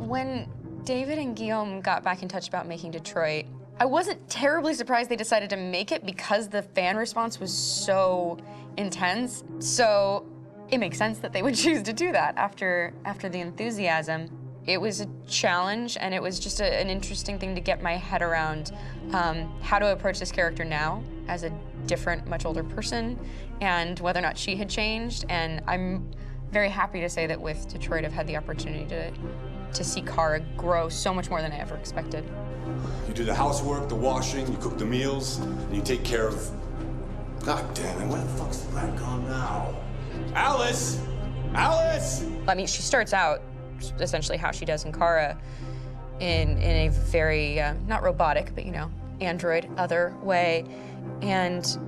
When David and Guillaume got back in touch about making Detroit, I wasn't terribly surprised they decided to make it because the fan response was so intense. So it makes sense that they would choose to do that after the enthusiasm. It was a challenge, and it was just an interesting thing to get my head around how to approach this character now as a different, much older person, and whether or not she had changed. And I'm very happy to say that with Detroit, I've had the opportunity to see Kara grow so much more than I ever expected. You do the housework, the washing, you cook the meals, and you take care of... God damn it, where the fuck's the rat gone now? Alice! Alice! I mean, she starts out essentially how she does in Kara in a very, not robotic, but, you know, android other way. And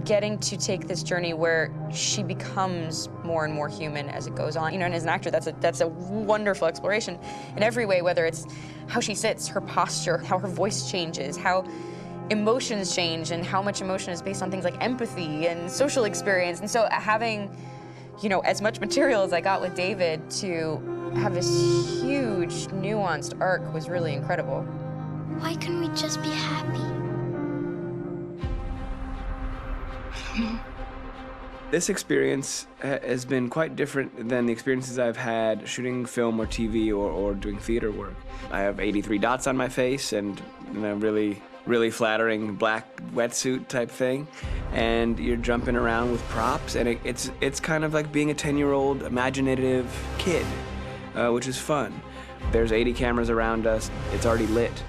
getting to take this journey where she becomes more and more human as it goes on. You know, and as an actor, that's a wonderful exploration in every way, whether it's how she sits, her posture, how her voice changes, how emotions change, and how much emotion is based on things like empathy and social experience. And so having, you know, as much material as I got with David to have this huge, nuanced arc was really incredible. Why couldn't we just be happy? This experience has been quite different than the experiences I've had shooting film or TV or doing theater work. I have 83 dots on my face and, you know, really flattering black wetsuit type thing, and you're jumping around with props, and it's kind of like being a 10-year-old imaginative kid, which is fun. There's 80 cameras around us. It's already lit.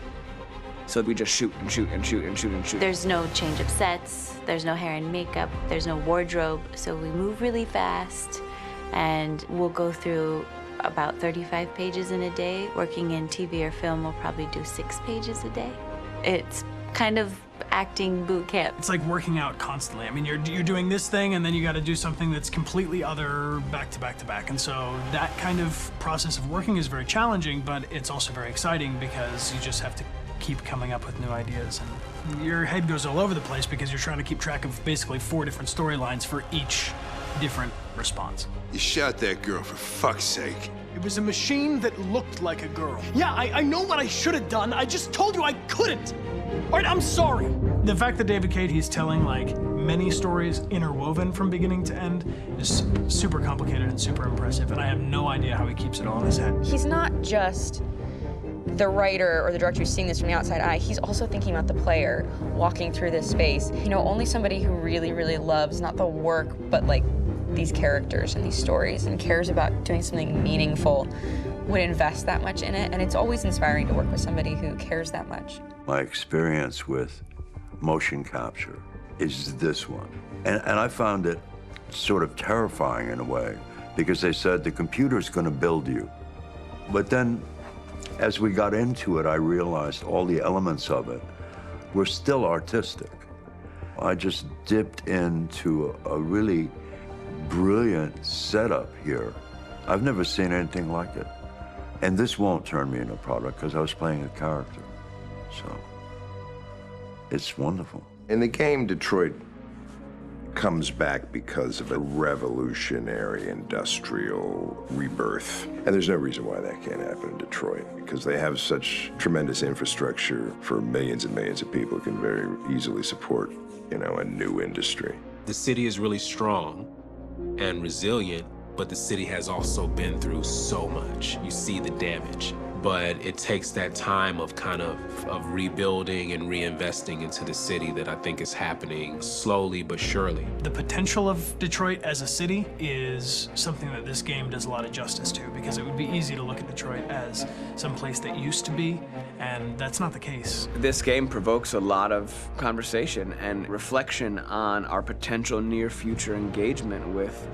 So we just shoot and shoot and shoot and shoot and shoot. There's no change of sets, there's no hair and makeup, there's no wardrobe, so we move really fast, and we'll go through about 35 pages in a day. Working in TV or film, we'll probably do 6 pages a day. It's kind of acting boot camp. It's like working out constantly. I mean, you're doing this thing, and then you got to do something that's completely other back to back to back. And so that kind of process of working is very challenging, but it's also very exciting because you just have to keep coming up with new ideas, and your head goes all over the place because you're trying to keep track of basically 4 different storylines for each different response. You shot that girl, for fuck's sake. It was a machine that looked like a girl. Yeah, I know what I should have done. I just told you I couldn't. All right, I'm sorry. The fact that David Cade, he's telling like many stories interwoven from beginning to end is super complicated and super impressive, and I have no idea how he keeps it all in his head. He's not just the writer or the director who's seeing this from the outside eye, he's also thinking about the player walking through this space. You know, only somebody who really, really loves not the work, but like these characters and these stories and cares about doing something meaningful would invest that much in it. And it's always inspiring to work with somebody who cares that much. My experience with motion capture is this one. And I found it sort of terrifying in a way, because they said the computer's going to build you. But then, as we got into it, I realized all the elements of it were still artistic. I just dipped into a really brilliant setup here. I've never seen anything like it. And this won't turn me into a product because I was playing a character. So it's wonderful. In the game, Detroit comes back because of a revolutionary industrial rebirth. And there's no reason why that can't happen in Detroit, because they have such tremendous infrastructure for millions and millions of people who can very easily support, you know, a new industry. The city is really strong and resilient, but the city has also been through so much. You see the damage. But it takes that time of kind of rebuilding and reinvesting into the city that I think is happening slowly but surely. The potential of Detroit as a city is something that this game does a lot of justice to, because it would be easy to look at Detroit as some place that used to be, and that's not the case. This game provokes a lot of conversation and reflection on our potential near-future engagement with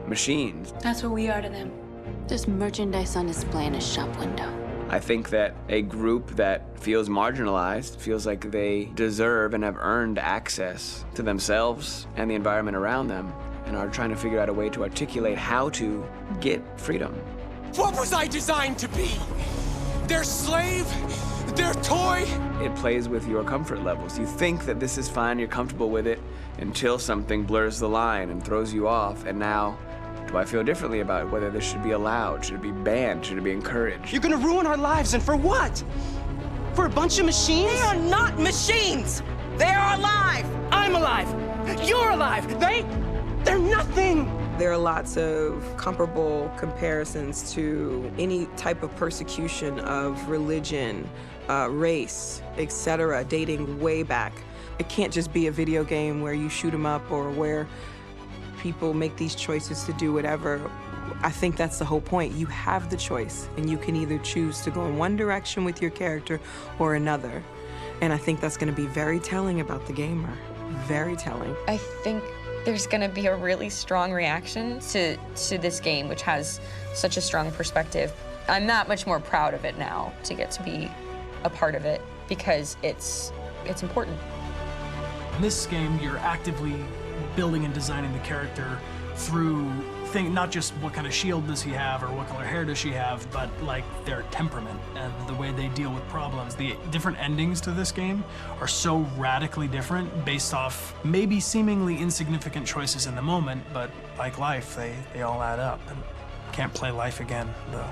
machines. That's what we are to them. Just merchandise on display in a shop window. I think that a group that feels marginalized, feels like they deserve and have earned access to themselves and the environment around them, and are trying to figure out a way to articulate how to get freedom. What was I designed to be? Their slave? Their toy? It plays with your comfort levels. You think that this is fine, you're comfortable with it, until something blurs the line and throws you off, and now Do I feel differently about whether this should be allowed? Should it be banned? Should it be encouraged? You're gonna ruin our lives, and for what? For a bunch of machines? They are not machines! They are alive! I'm alive! You're alive! They're nothing! There are lots of comparable comparisons to any type of persecution of religion, race, etc., dating way back. It can't just be a video game where you shoot 'em up or where people make these choices to do whatever. I think that's the whole point. You have the choice, and you can either choose to go in one direction with your character or another. And I think that's going to be very telling about the gamer. Very telling. I think there's going to be a really strong reaction to this game, which has such a strong perspective. I'm that much more proud of it now to get to be a part of it because it's important. In this game, you're actively building and designing the character through not just what kind of shield does he have or what color hair does she have, but like their temperament and the way they deal with problems. The different endings to this game are so radically different based off maybe seemingly insignificant choices in the moment, but like life, they all add up. And can't play life again, though.